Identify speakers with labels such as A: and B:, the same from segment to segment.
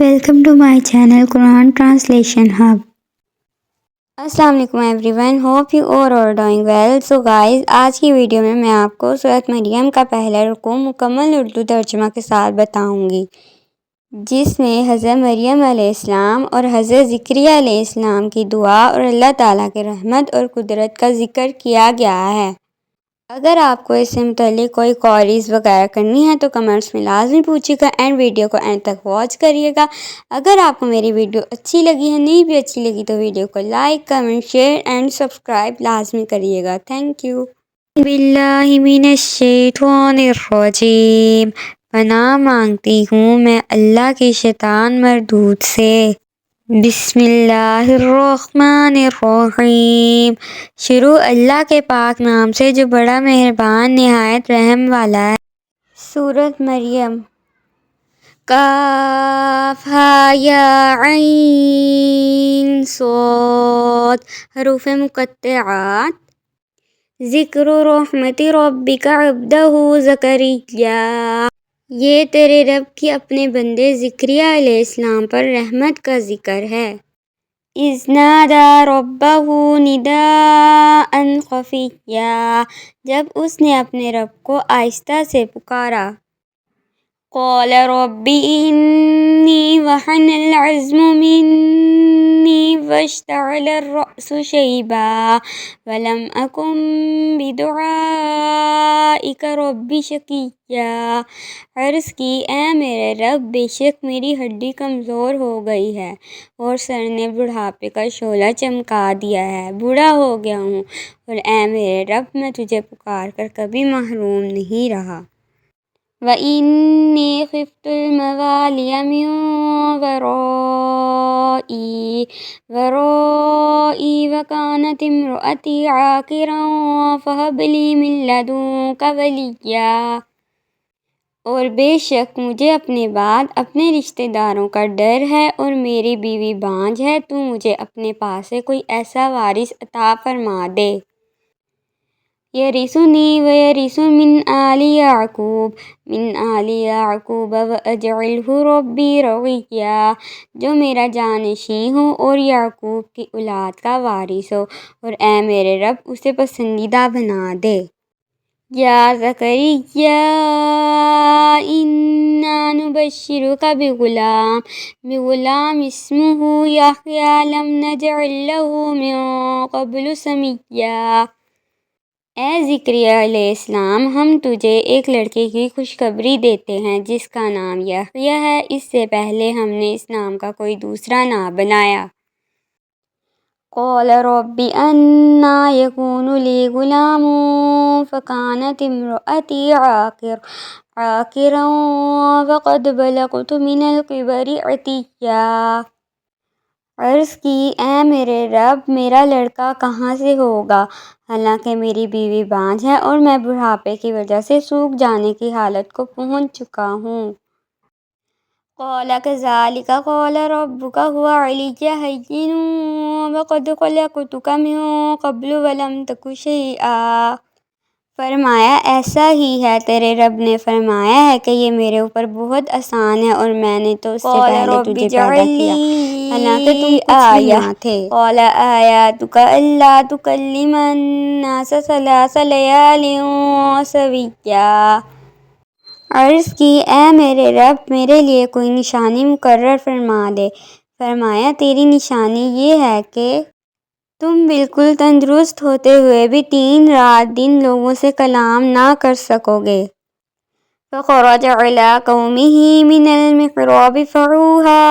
A: Welcome to my channel Quran Translation Hub. السلام علیکم every one, hope you اور doing well. So guys, آج کی ویڈیو میں میں آپ کو سورۃ مریم کا پہلا رکوع مکمل اردو ترجمہ کے ساتھ بتاؤں گی، جس میں حضرت مریم علیہ السلام اور حضرت زکریا علیہ السلام کی دعا اور اللہ تعالیٰ کے رحمت اور قدرت کا ذکر کیا گیا ہے. اگر آپ کو اس سے متعلق کوئی کوائریز وغیرہ کرنی ہے تو کمنٹس میں لازمی پوچھیے گا اینڈ ویڈیو کو اینڈ تک واچ کریے گا. اگر آپ کو میری ویڈیو اچھی لگی ہے، نہیں بھی اچھی لگی تو ویڈیو کو like, comment, share and subscribe لازمی کریے گا. Thank you. باللہ من الشیطان الرجیم، پناہ مانگتی ہوں میں اللہ کی شیطان مردود سے. بسم اللہ الرحمن الرحیم، شروع اللہ کے پاک نام سے جو بڑا مہربان نہایت رحم والا ہے. سورۃ مریم. کاف ہا یا عین صاد، حروف مقطعات. ذکر رحمت ربک عبدہ زکریا، یہ تیرے رب کی اپنے بندے زکریا علیہ السلام پر رحمت کا ذکر ہے. اذ نادی ربہ نداء خفیا، جب اس نے اپنے رب کو آہستہ سے پکارا. قال رب انی وہن العظم منی واشتعل الرأس شیبا ولم اکن بدعائک رب شقیا. عرض کی، اے میرے رب، بے شک میری ہڈی کمزور ہو گئی ہے اور سر نے بڑھاپے کا شعلہ چمکا دیا ہے، بوڑھا ہو گیا ہوں، اور اے میرے رب، میں تجھے پکار کر کبھی محروم نہیں رہا. وَإِنِّي خِفْتُ الْمَوَالِيَ مِن وَرَائِي وَكَانَتِ امْرَأَتِي عَاقِرًا فَهَبْ لِي مِن لَّدُنكَ وَلِيًّا. اور بے شک مجھے اپنے بعد اپنے رشتہ داروں کا ڈر ہے اور میری بیوی بانجھ ہے، تو مجھے اپنے پاس سے کوئی ایسا وارث عطا فرما دے. یرثنی ویرث من آل یعقوب واجعلہ ربی رضیہ، جو میرا جانشین ہو اور یعقوب کی اولاد کا وارث ہو، اور اے میرے رب اسے پسندیدہ بنا دے. یا زکریا انا نبشرک بغلام اسمہ یحییٰ لم نجعل لہ من قبل سمیا. اے زکریا علیہ السلام، ہم تجھے ایک لڑکے کی خوشخبری دیتے ہیں جس کا نام یحییٰ ہے، اس سے پہلے ہم نے اس نام کا کوئی دوسرا نہ بنایا. قال رب انا یکون لی غلام فکانت امرأتی عاقرا وقد بلغت من الکبر عتیا. عرض کی، اے میرے رب، میرا لڑکا کہاں سے ہوگا، حالانکہ میری بیوی بانجھ ہے اور میں بڑھاپے کی وجہ سے سوکھ جانے کی حالت کو پہنچ چکا ہوں. قال كذلك قال ربك هو علي هين وقد خلقتك من قبل ولم تك شيئا. فرمایا، ایسا ہی ہے، تیرے رب نے فرمایا ہے کہ یہ میرے اوپر بہت آسان ہے اور میں نے تو اس سے پہلے تجھے پیدا کیا حالانکہ تم کچھ بھی نہ تھے. قال آیاتک الا تکلم الناس ثلاث لیال سویا. عرض کی، اے میرے رب، میرے لیے کوئی نشانی مقرر فرما دے. فرمایا، تیری نشانی یہ ہے کہ تم بالکل تندرست ہوتے ہوئے بھی 3 رات دن لوگوں سے کلام نہ کر سکو گے. فخرج على قومه من المحراب فأوحى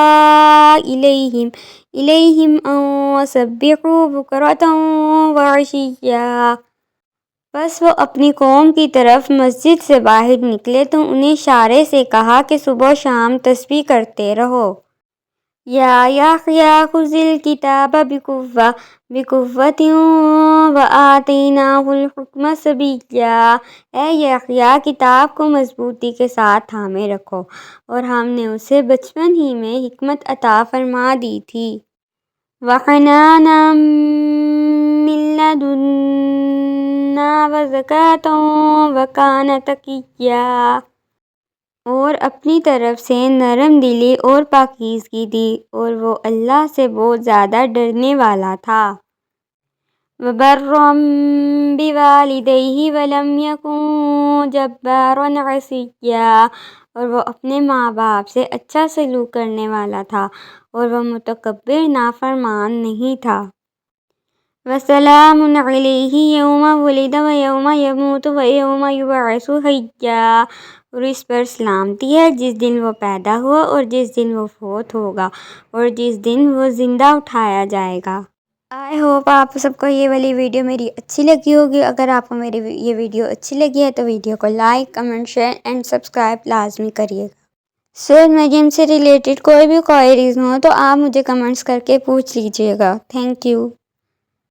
A: إليهم أن سبحوا بكرة وعشيا. بس وہ اپنی قوم کی طرف مسجد سے باہر نکلے تو انہیں اشارے سے کہا کہ صبح و شام تسبیح کرتے رہو. یا یحییٰ خذ الکتاب بقوۃ وآتیناہ الحکم صبیا. اے یحییٰ، کتاب کو مضبوطی کے ساتھ تھامے رکھو اور ہم نے اسے بچپن ہی میں حکمت عطا فرما دی تھی. وحنانا من لدنا وزکاة وکان تقیا. اور اپنی طرف سے نرم دلی اور پاکیزگی دی، اور وہ اللہ سے بہت زیادہ ڈرنے والا تھا۔ وَبَرًّا بِوَالِدَيْهِ وَلَمْ يَكُنْ جَبَّارًا عَصِيًّا، اور وہ اپنے ماں باپ سے اچھا سلوک کرنے والا تھا، اور وہ متکبر نافرمان نہیں تھا۔ وَسَلَامٌ عَلَيْهِ يَوْمَ وُلِدَ وَيَوْمَ يَمُوتُ وَيَوْمَ يُبْعَثُ حَيًّا، اور اس پر سلامتی ہے جس دن وہ پیدا ہوا اور جس دن وہ فوت ہوگا اور جس دن وہ زندہ اٹھایا جائے گا۔ آئی ہوپ آپ سب کو یہ والی ویڈیو میری اچھی لگی ہوگی۔ اگر آپ کو میری یہ ویڈیو اچھی لگی ہے تو ویڈیو کو like, comment, share and subscribe لازمی کریے گا۔ سورۃ نجم سے ریلیٹڈ کوئی بھی کوئریز ہوں تو آپ مجھے کمنٹس کر کے پوچھ لیجیے گا۔ Thank you.